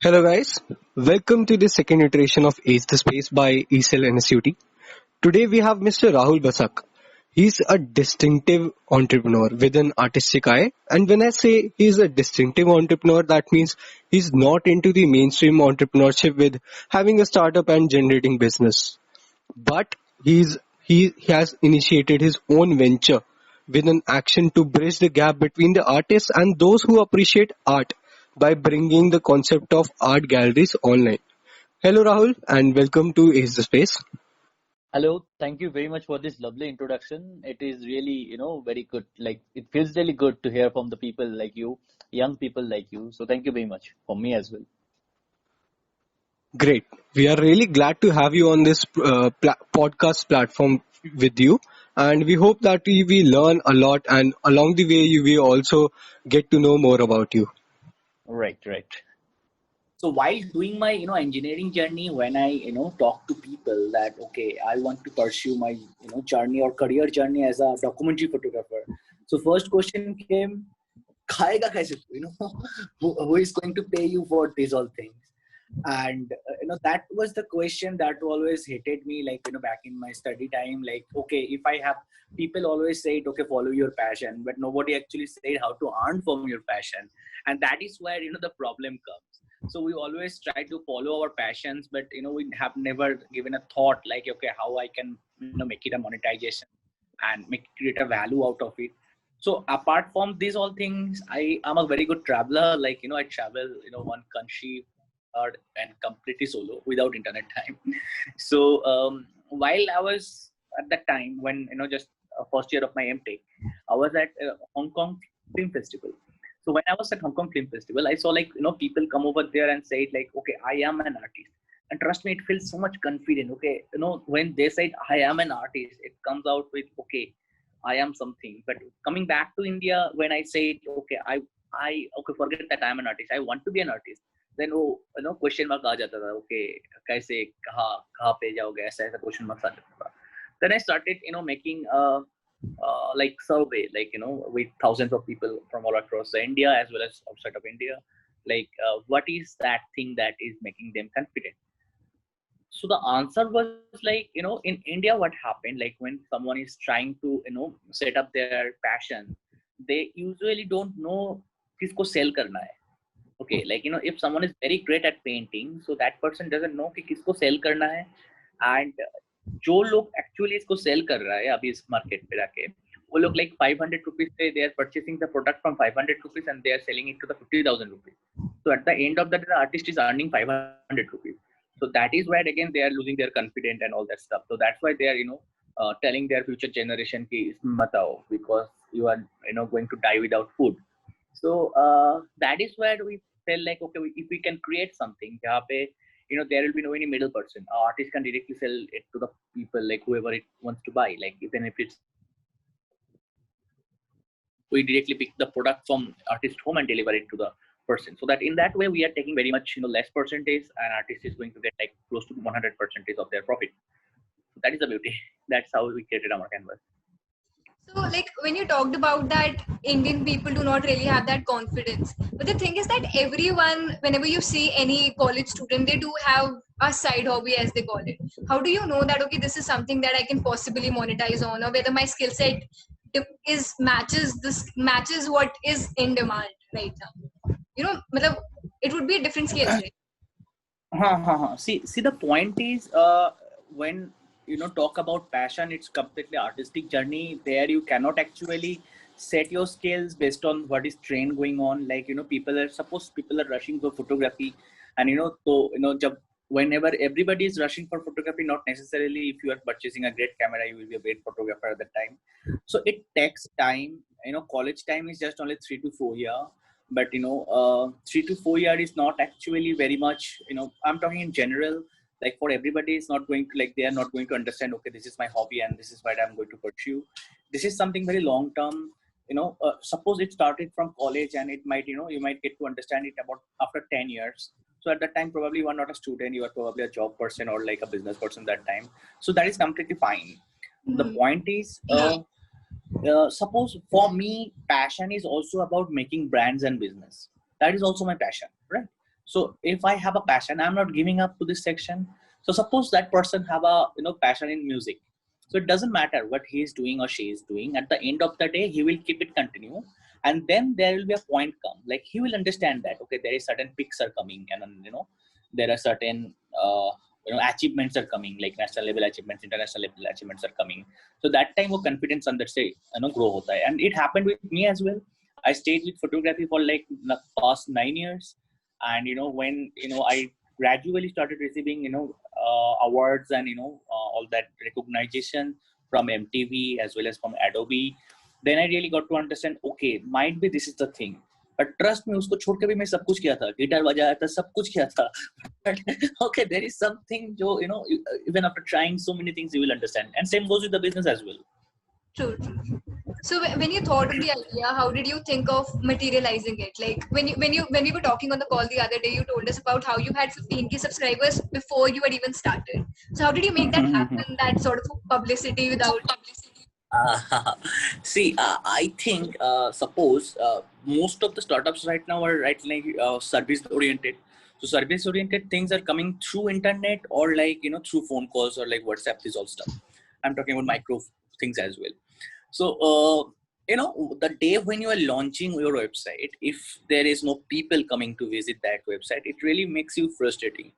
Hello guys, welcome to the second iteration of Ace the Space by ECL NSUT. Today we have Mr. Rahul Basak. He's a distinctive entrepreneur with an artistic eye, and when I say he's a distinctive entrepreneur, that means he's not into the mainstream entrepreneurship with having a startup and generating business. But he has initiated his own venture with an action to bridge the gap between the artists and those who appreciate art by bringing the concept of art galleries online. Hello Rahul and welcome to Ace the Space. Hello, thank you very much for this lovely introduction. It is really, very good. Like, it feels really good to hear from the people like you, young people like you. So, thank you very much for me as well. Great. We are really glad to have you on this podcast platform with you, and we hope that we learn a lot, and along the way we also get to know more about you. Right, right. So while doing my engineering journey, when I talk to people that okay, I want to pursue my journey or career journey as a documentary photographer. So first question came, खाएगा कैसे तू? Who is going to pay you for these all things? And that was the question that always hated me, like back in my study time, like okay, if I have, people always say it, okay, follow your passion, but nobody actually said how to earn from your passion. And that is where the problem comes. So we always try to follow our passions, but we have never given a thought like, okay, how I can make it a monetization and create a value out of it. So apart from these all things, I am a very good traveler. Like I travel one country and completely solo without internet time. So while I was at that time, when just first year of my MTech, I was at Hong Kong Film Festival. So when I was at Hong Kong Film Festival, I saw like people come over there and say like, okay, I am an artist. And trust me, it feels so much confident. Okay, when they said I am an artist, it comes out with okay, I am something. But coming back to India, when I say okay, I okay, forget that I am an artist. I want to be an artist. Then वो question mark आ जाता था, okay कैसे कहाँ कहाँ पे जाओगे, ऐसा ऐसा क्वेश्चन मार्क्स आ जाता था. Then I started making like survey, like with thousands of people from all across India as well as outside of India, like what is that thing that is making them confident. So the answer was like, in India, what happened, like when someone is trying to, set up their passion, they usually don't know किसको sell करना है. Okay, like if someone is very great at painting, so that person doesn't know कि किसको sell करना है. And जो लोग actually इसको sell कर रहा है अभी इस market पे जाके, वो लोग like 500 rupees से they are purchasing the product from 500 rupees and they are selling it to the 50,000 rupees. So at the end of the day, the artist is earning 500 rupees. So that is where again they are losing their confidence and all that stuff. So that's why they are telling their future generation ki isme mat aao, because you are going to die without food. So that is where we felt like okay, if we can create something jahan pe there will be no any middle person. Our artist can directly sell it to the people, like whoever it wants to buy. Like even if it's, we directly pick the product from artist home and deliver it to the person. So that in that way we are taking very much less percentage, and artist is going to get like close to 100% of their profit. So that is the beauty. That's how we created our canvas. So, like when you talked about that, Indian people do not really have that confidence. But the thing is that everyone, whenever you see any college student, they do have a side hobby, as they call it. How do you know that okay, this is something that I can possibly monetize on, or whether my skill set is matches what is in demand right now? मतलब, it would be a different scale, right? See, the point is, when talk about passion, it's completely artistic journey. There you cannot actually set your skills based on what is trend going on. Like people are rushing for photography, and so jab, whenever everybody is rushing for photography, not necessarily if you are purchasing a great camera, you will be a great photographer at the time. So it takes time. College time is just only 3 to 4 years, but 3 to 4 years is not actually very much. I'm talking in general, like for everybody it's not going to, like they are not going to understand okay, this is my hobby and this is what I'm going to pursue. This is something very long term. Suppose it started from college, and it might you might get to understand it about after 10 years. So at that time probably you are not a student, you are probably a job person or like a business person that time. So that is completely fine. The point is, suppose for me passion is also about making brands and business. That is also my passion, right? So if I have a passion, I'm not giving up to this section. So suppose that person have a passion in music. So it doesn't matter what he is doing or she is doing. At the end of the day, he will keep it continue, and then there will be a point come. Like he will understand that okay, there is certain peaks are coming, and there are certain achievements are coming, like national level achievements, international level achievements are coming. So that time of confidence under say grow hota hai. And it happened with me as well. I stayed with photography for like the past 9 years, and when I gradually started receiving awards and all that recognition from MTV as well as from Adobe, then I really got to understand okay, might be this is the thing. But trust me, उसको छोड़ के भी मैं सब कुछ किया था, guitar बजाया था, सब कुछ किया था. But okay, there is something जो even after trying so many things you will understand, and same goes with the business as well. True, true. So when you thought of the idea, how did you think of materializing it? Like when we were talking on the call the other day, you told us about how you had 15K subscribers before you had even started. So how did you make that happen? That sort of publicity without publicity. See, I think suppose most of the startups right now are service oriented. So service oriented things are coming through internet or like through phone calls or like WhatsApp, this all stuff. I'm talking about micro things as well. So the day when you are launching your website, if there is no people coming to visit that website, it really makes you frustrating.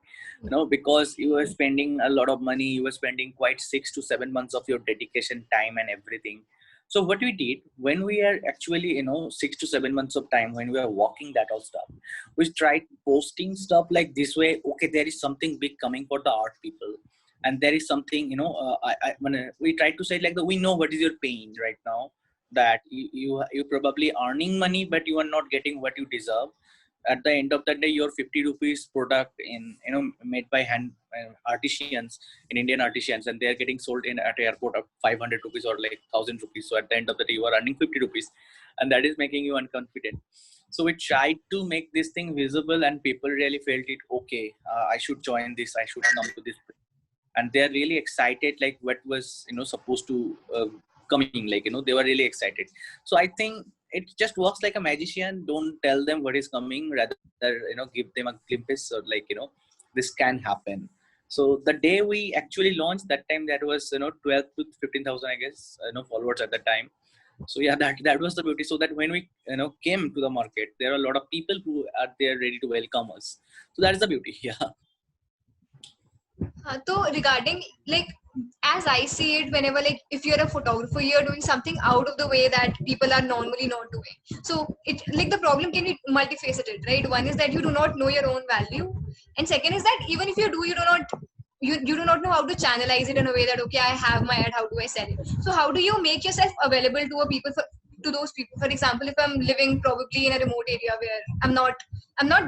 Because you are spending a lot of money, you are spending quite 6 to 7 months of your dedication, time and everything. So what we did when we are actually 6 to 7 months of time when we are walking that all stuff, we tried posting stuff like this way. Okay, there is something big coming for the art people, and there is something when we try to say like we know what is your pain right now, that you probably earning money but you are not getting what you deserve. At the end of the day, your 50 rupees product in made by hand artisans in Indian artisans, and they are getting sold in at airport of 500 rupees or like 1000 rupees. So at the end of the day you are earning 50 rupees, and that is making you unconfident. So we tried to make this thing visible, and people really felt it okay, I should join this, I should come to this, and they're really excited like what was supposed to coming, like they were really excited. So I think it just works like a magician. Don't tell them what is coming, rather give them a glimpse or like this can happen. So the day we actually launched, that time that was 12 to 15,000 I guess followers at the time. So yeah, that was the beauty. So that when we came to the market, there are a lot of people who are there ready to welcome us. So that is the beauty. Yeah. So regarding like as I see it, whenever like if you're a photographer, you're doing something out of the way that people are normally not doing. So it like the problem can be multifaceted, right? One is that you do not know your own value, and second is that even if you do, you do not know how to channelize it in a way that okay, I have my ad, how do I sell it? So how do you make yourself available to those people? For example, if I'm living probably in a remote area where I'm not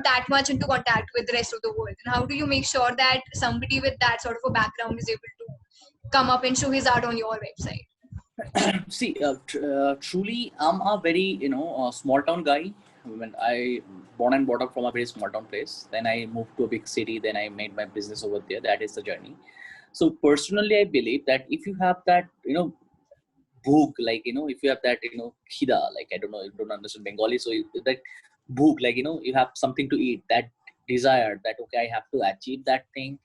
that much into contact with the rest of the world, and how do you make sure that somebody with that sort of a background is able to come up and show his art on your website? See, truly, I'm a very small town guy. When I born and brought up from a very small town place, then I moved to a big city. Then I made my business over there. That is the journey. So personally, I believe that if you have that book, like if you have that khida, like I don't know, you don't understand Bengali, so that book, like you have something to eat, that desire, that okay, I have to achieve that thing,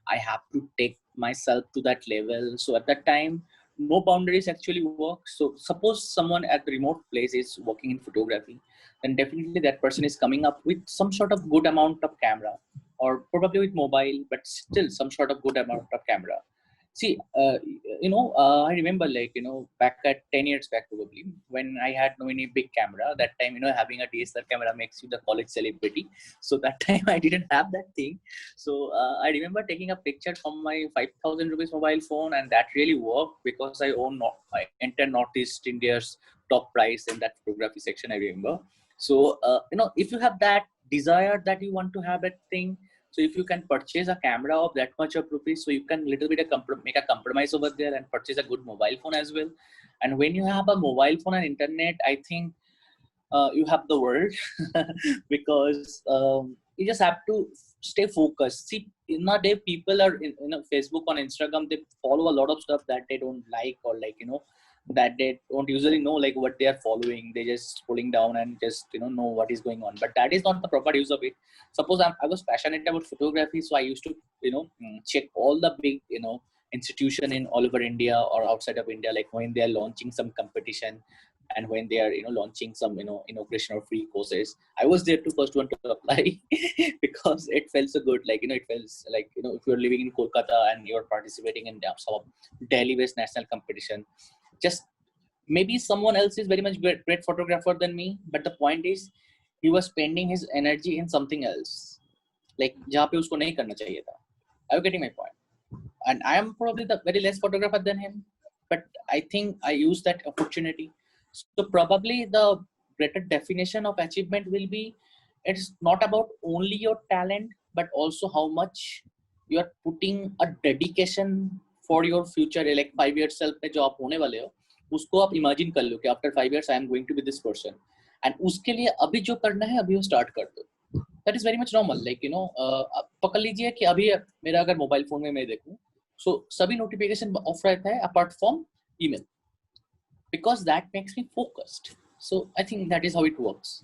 I have to take myself to that level. So at that time, no boundaries actually work. So suppose someone at the remote place is working in photography, then definitely that person is coming up with some sort of good amount of camera, or probably with mobile, but still some sort of good amount of camera. See, I remember like, back at 10 years back probably, when I had no any big camera, that time, having a DSLR camera makes you the college celebrity. So that time I didn't have that thing. So I remember taking a picture from my 5,000 rupees mobile phone, and that really worked because I entered Northeast India's top prize in that photography section, I remember. So, if you have that desire that you want to have that thing, so if you can purchase a camera of that much of rupees, so you can little bit make a compromise over there and purchase a good mobile phone as well. And when you have a mobile phone and internet, I think you have the world because you just have to stay focused. See, in a day, people are in Facebook, on Instagram, they follow a lot of stuff that they don't like, or like that they don't usually know like what they are following. They just pulling down and just know what is going on. But that is not the proper use of it. Suppose I was passionate about photography, so I used to check all the big institution in all over India or outside of India, like when they are launching some competition and when they are launching some inauguration or free courses. I was there to first one to apply because it felt so good. Like it feels like if you're living in Kolkata and you're participating in some Delhi-based national competition, just maybe someone else is very much great photographer than me, but the point is he was spending his energy in something else, like जहाँ पे उसको नहीं करना चाहिए था. Are you getting my point? And I am probably the very less photographer than him, but I think I use that opportunity. So probably the greater definition of achievement will be, it's not about only your talent, but also how much you are putting a dedication for your future. Like 5 years self में जो आप होने वाले हो, उसको आप imagine कर लो कि after 5 years I am going to be this person, and उसके लिए अभी जो करना है अभी वो start कर दो. That is very much normal. Like पकड़ लीजिए कि अभी मेरा अगर मोबाइल फोन में मैं देखूं, so सभी नोटिफिकेशन ऑफ रहता है apart from email, because that makes me focused. So I think that is how it works.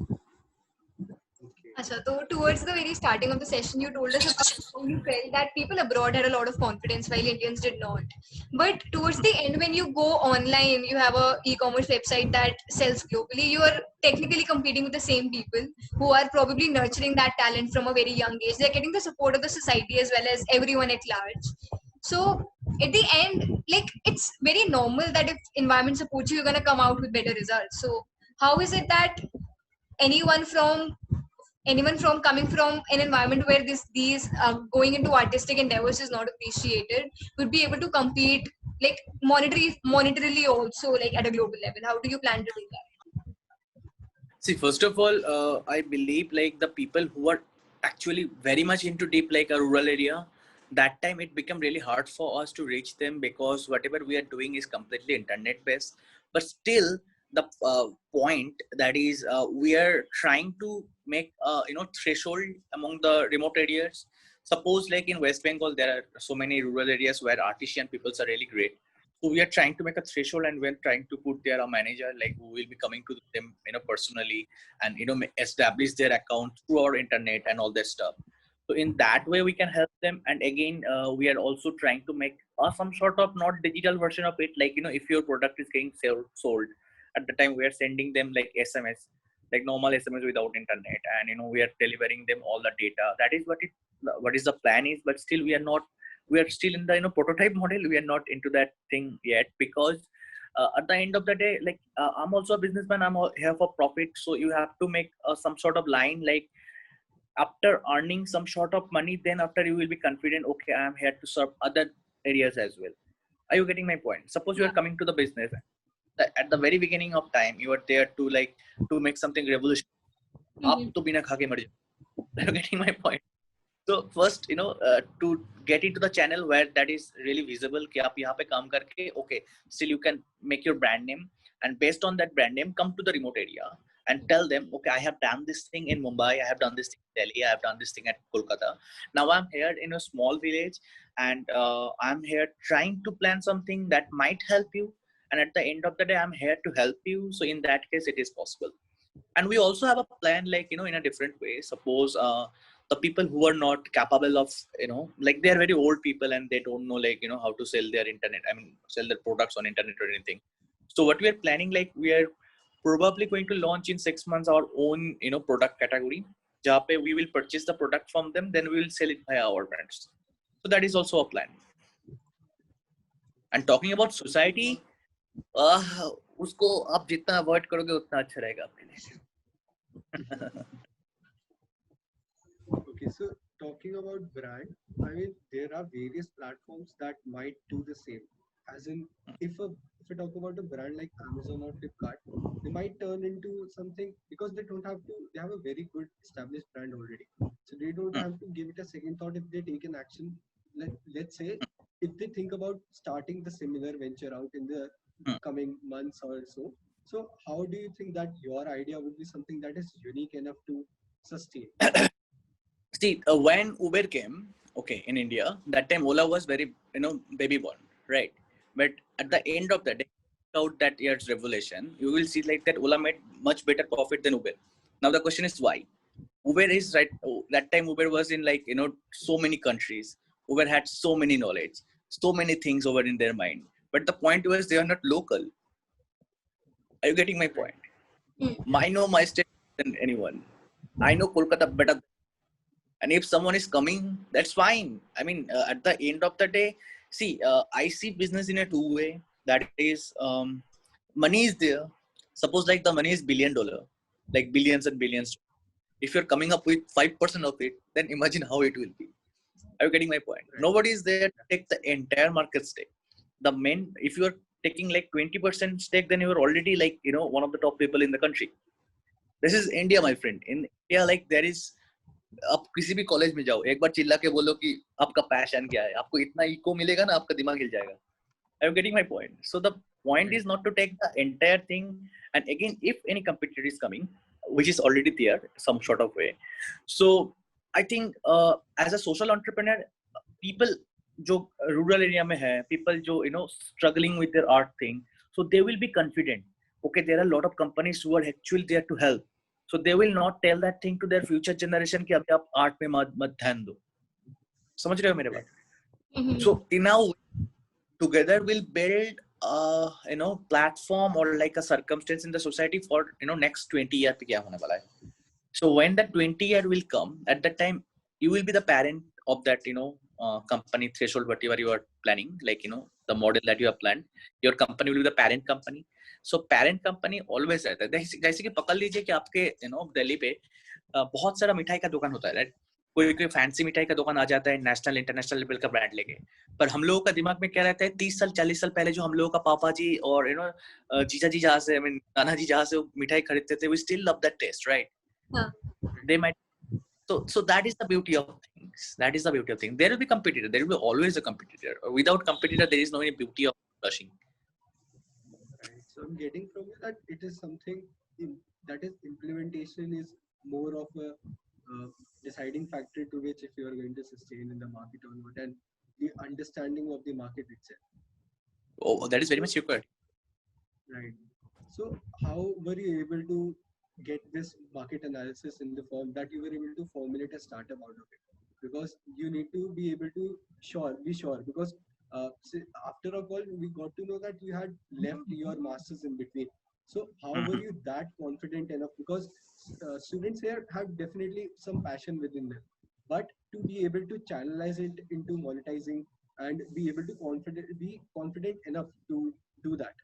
Asha, so towards the very starting of the session, you told us about how you felt that people abroad had a lot of confidence while Indians did not. But towards the end, when you go online, you have a e-commerce website that sells globally, you are technically competing with the same people who are probably nurturing that talent from a very young age. They're getting the support of the society as well as everyone at large. So at the end, like it's very normal that if environment supports you, you're gonna come out with better results. So how is it that anyone from coming from an environment where these going into artistic endeavors is not appreciated would be able to compete like monetarily also, like at a global level? How do you plan to do that? See, first of all, I believe like the people who are actually very much into deep like a rural area, that time it became really hard for us to reach them because whatever we are doing is completely internet based. But still, the point that is we are trying to make threshold among the remote areas. Suppose like in West Bengal, there are so many rural areas where artisan peoples are really great. So we are trying to make a threshold, and we're trying to put there a manager like who will be coming to them personally and establish their account through our internet and all that stuff. So in that way we can help them. And again we are also trying to make some sort of not digital version of it, like if your product is getting sold at the time, we are sending them like SMS, like normal SMS without internet, and we are delivering them all the data. That is what is the plan is. But still we are still in the prototype model. We are not into that thing yet, because at the end of the day, like I'm also a businessman, I'm here for profit. So you have to make some sort of line, like after earning some sort of money, then after you will be confident, okay, I am here to serve other areas as well. Are you getting my point? Suppose you are coming to the business at the very beginning of time, you are there to make something revolutionary. आप तो बिना खा के मर जाओ. Are you getting my point? So first, to get into the channel where that is really visible, कि आप यहाँ पे काम करके, okay, still you can make your brand name, and based on that brand name, come to the remote area and tell them, okay, I have done this thing in Mumbai, I have done this thing in Delhi, I have done this thing at Kolkata. Now I'm here in a small village, and I'm here trying to plan something that might help you. And at the end of the day, I'm here to help you. So in that case, it is possible. And we also have a plan, like, in a different way. Suppose the people who are not capable of, like they are very old people and they don't know, like, how to sell their sell their products on internet or anything. So what we are planning, like we are probably going to launch in 6 months our own, product category. Jape we will purchase the product from them, then we will sell it by our brands. So that is also a plan. And talking about society, उसको आप जितना avoid करोगे उतना अच्छा रहेगा आपके लिए. Okay, so talking about brand, I mean there are various platforms that might do the same. As in, if I talk about a brand like Amazon or Flipkart, they might turn into something because they have a very good established brand already. So they don't have to give it a second thought if they take an action. Let's say if they think about starting the similar venture out in the coming months or so. So how do you think that your idea would be something that is unique enough to sustain? See, when Uber came, okay, in India, that time Ola was very, baby born, right? But at the end of the day, out that year's revelation, you will see like that Ola made much better profit than Uber. Now the question is why? Uber is right. That time Uber was in like so many countries. Uber had so many knowledge, so many things over in their mind. But the point was they are not local. Are you getting my point? I know my state than anyone. I know Kolkata better. And if someone is coming, that's fine. I mean, at the end of the day, see, I see business in a two-way. That is, money is there. Suppose like the money is $1 billion, like billions and billions. If you're coming up with 5% of it, then imagine how it will be. Are you getting my point? Right. Nobody is there to take the entire market stake. If you are taking like 20% stake, then you are already like, one of the top people in the country. This is India, my friend. In India, like there is, आप किसी भी college में जाओ, एक बार चिल्ला के बोलो कि आपका पैशन क्या है, आपको इतना इको मिलेगा ना, आपका दिमाग हिल जाएगा. Are you getting my point? So the point is not to take the entire thing. And again, if any competitor is coming, which is already there, some sort of way. So I think as a social entrepreneur, people जो rural area में है, people जो struggling with their art thing, so they will be confident. Okay, there are a lot of companies who are actually there to help. So they will not tell that thing to their future generation कि अभी आप art पे मत ध्यान दो. समझ रहे हो मेरे बात? So now together we'll build platform or like a circumstance in the society for next 20 years पे क्या होने वाला है. So when that 20 year will come, at that time you will be the parent of that company threshold whatever you are planning, like the model that you have planned. Your company will be the parent company. So parent company always रहता है. जैसे कि पकड़ लीजिए कि आपके दिल्ली पे बहुत सारा मिठाई का दुकान होता है, राइट? कोई फैंसी मिठाई का दुकान आ जाता है नेशनल इंटरनेशनल लेवल का ब्रांड लेके, पर हम लोगों का दिमाग में क्या रहता है, 30 साल 40 साल पहले जो हम लोगों का पापा जी और जीजा जी जहाँ से नाना जी जहाँ से मिठाई खरीदते थे, we still love that taste, right? They might. So that is the beauty of things. That is the beauty of things. There will be competitor. There will be always a competitor. Without competitor, there is no any beauty of rushing. Right. So I'm getting from you that it is something that is implementation is more of a deciding factor to which if you are going to sustain in the market or not, and the understanding of the market itself. Oh, that is very much required. Right. So how were you able to get this market analysis in the form that you were able to formulate a startup out of it? Because you need to be able to be sure, because after a call we got to know that you had left your masters in between. So how were you that confident enough? Because students here have definitely some passion within them, but to be able to channelize it into monetizing and be able to be confident enough to do that,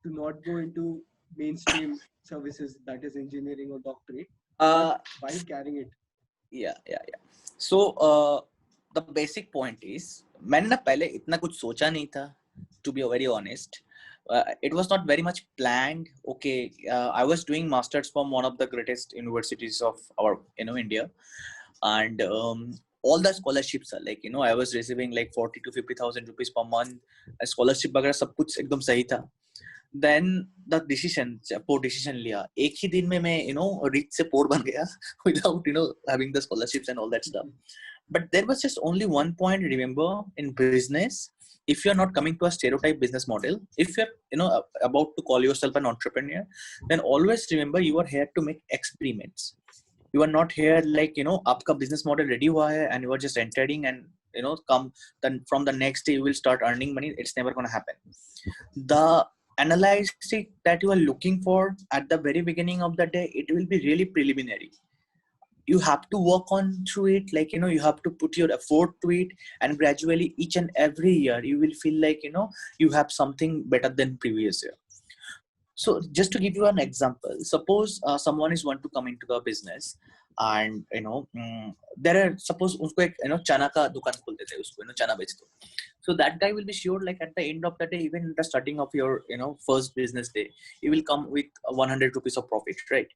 to not go into mainstream services, that is engineering or doctorate, while carrying it. Yeah. So the basic point is, मैंने ना पहले इतना कुछ सोचा नहीं था, to be very honest. It was not very much planned. Okay, I was doing masters from one of the greatest universities of our India, and all the scholarships are like I was receiving like 40 to 50,000 rupees per month. Scholarship वगैरह सब कुछ एकदम सही था. Then the decision लिया, एक ही दिन में मैं rich से poor बन गया without having the scholarships and all that stuff. But there was just only one point, remember, in business, if you're not coming to a stereotype business model, if you're about to call yourself an entrepreneur, then always remember you are here to make experiments. You are not here like आपका business model ready हुआ है and you are just entering and come then from the next day you will start earning money. It's never going to happen. The analysis that you are looking for at the very beginning of the day, it will be really preliminary. You have to work on through it, like you have to put your effort to it, and gradually each and every year you will feel like you have something better than previous year. So just to give you an example, suppose someone is want to come into the business and there are, suppose उसको एक चना का दुकान खोल देते हैं, उसको चना बेच दो. So that guy will be sure like at the end of the day, even at the starting of your first business day, you will come with 100 rupees of profit, right?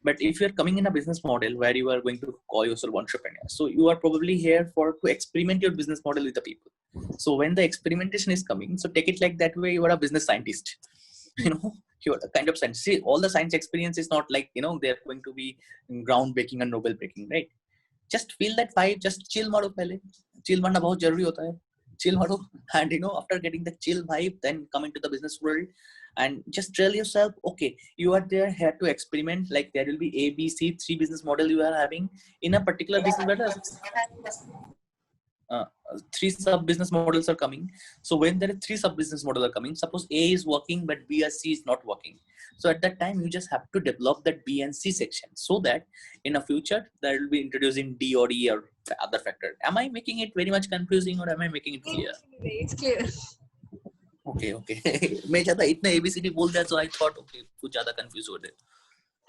But if you are coming in a business model where you are going to call yourself entrepreneur, so you are probably here to experiment your business model with the people. So when the experimentation is coming, so take it like that way, you are a business scientist. You're a kind of scientist. See, all the science experience is not like they're going to be groundbreaking and Nobel breaking, right? Just feel that vibe, just chill मारो पहले. Chill मारना बहुत जरूरी होता है. Chill मारो, and after getting the chill vibe, then come into the business world. and just tell yourself, okay, you are there here to experiment. Like there will be A, B, C, 3 business model you are having in a particular business model. 3 sub business models are coming. So when there are 3 sub business models are coming, suppose A is working but B or C is not working. So at that time you just have to develop that B and C section, so that in a future there will be introducing D or E or other factor. Am I making it very much confusing or am I making it clear? It's clear. Okay. मैं ज़्यादा इतना ABCD बोल दिया, so I thought okay कुछ ज़्यादा confused हो रहे.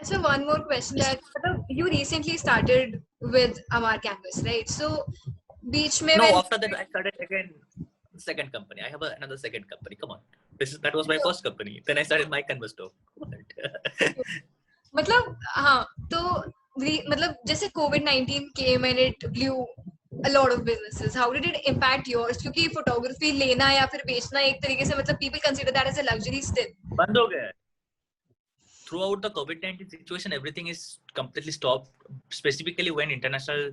So one more question, that you recently started with Amar Canvas, right? So beach mein No, when after that I started again second company. I have another second company. Come on, that was my first company. Then I started my Canvas talk. मतलब हाँ तो मतलब जैसे COVID-19 came and it blew a lot of businesses. How did it impact yours? क्योंकि photography लेना या फिर बेचना एक तरीके से मतलब people consider that as a luxury still. बंद हो गया. Throughout the COVID-19 situation, everything is completely stopped, specifically when international,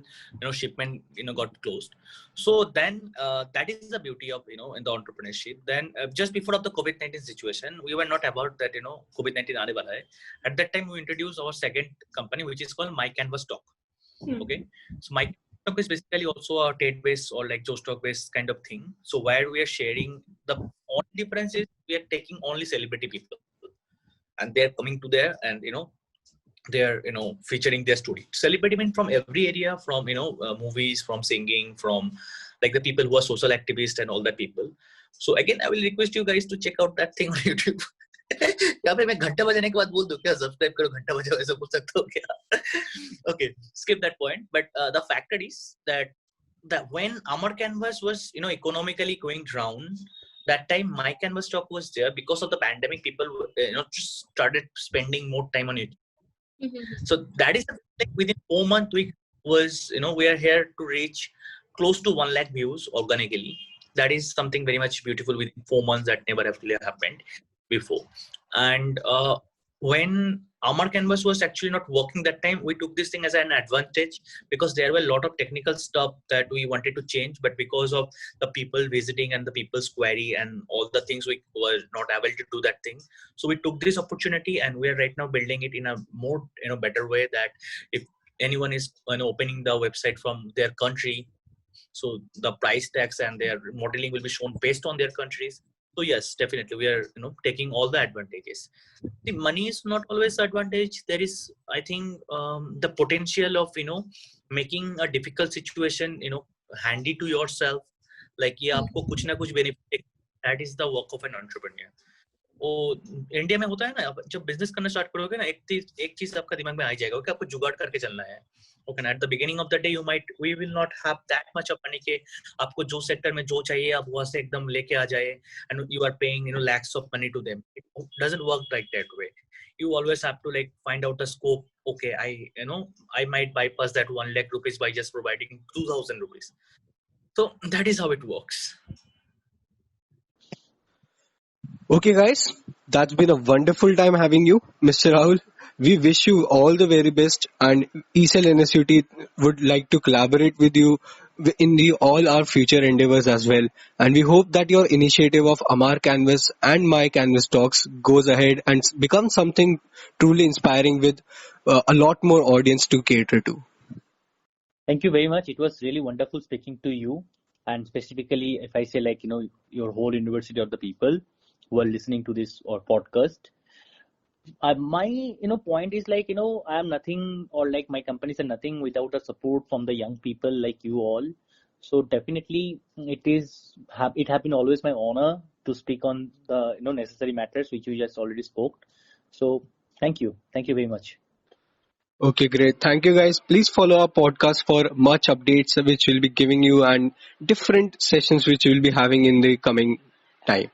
shipment, got closed. So then that is the beauty of, in the entrepreneurship. Then just before of the COVID-19 situation, we were not about that, COVID-19 aane wala hai. At that time, we introduced our second company, which is called My Canvas Talk. Okay. So My Talk is basically also a TED-based or like Joe Stock-based kind of thing. So where we are sharing, the only difference is we are taking only celebrity people. And they're coming to there and, they're, featuring their story. Celebrity mean from every area, from, movies, from singing, from like the people who are social activists and all that people. So again, I will request you guys to check out that thing on YouTube. यहाँ पे मैं घंटा बजाने के बाद बोल दूं क्या सब्सक्राइब करो घंटा बजाओ ऐसा बोल सकते हो क्या? Okay, skip that point. But the factor is that when Amar Canvas was, economically going down, that time My Canvas Talk was there because of the pandemic. People, just started spending more time on it. So that is like within 4 months we are here to reach close to 1 lakh views organically. That is something very much beautiful within 4 months that never actually happened before. And when Amar Canvas was actually not working that time, we took this thing as an advantage because there were a lot of technical stuff that we wanted to change, but because of the people visiting and the people's query and all the things, we were not able to do that thing. So we took this opportunity and we are right now building it in a more, better way, that if anyone is opening the website from their country, so the price tags and their modeling will be shown based on their countries. So yes, definitely we are taking all the advantages. The money is not always the advantage. There is, I think, the potential of making a difficult situation handy to yourself. Like ये आपको कुछ ना कुछ benefit. That is the work of an entrepreneur. वो India में होता है ना, जब बिजनेस करना स्टार्ट करोगे ना, एक चीज आपका दिमाग में आ जाएगा कि आपको जुगाड़ करके चलना है. Okay, at the beginning of the day we will not have that much of money के आपको जो सेक्टर में जो चाहिए आप वहाँ से एकदम लेके आ जाए, and you are paying lakhs of money to them. It doesn't work like that way. You always have to like find out the scope. Okay, I might bypass that 1 lakh rupees by just providing 2,000 rupees. So that is how it works. Okay, guys, that's been a wonderful time having you, Mr. Rahul. We wish you all the very best, and ECEL NSUT would like to collaborate with you in all our future endeavors as well. And we hope that your initiative of Amar Canvas and My Canvas Talks goes ahead and becomes something truly inspiring with a lot more audience to cater to. Thank you very much. It was really wonderful speaking to you, and specifically, if I say like your whole university or the people who are listening to this or podcast. My point is like I am nothing, or like my companies are nothing without the support from the young people like you all. So definitely it has been always my honor to speak on the necessary matters which you just already spoke. So thank you very much. Okay, great. Thank you, guys. Please follow our podcast for much updates which we'll be giving you and different sessions which we'll be having in the coming time.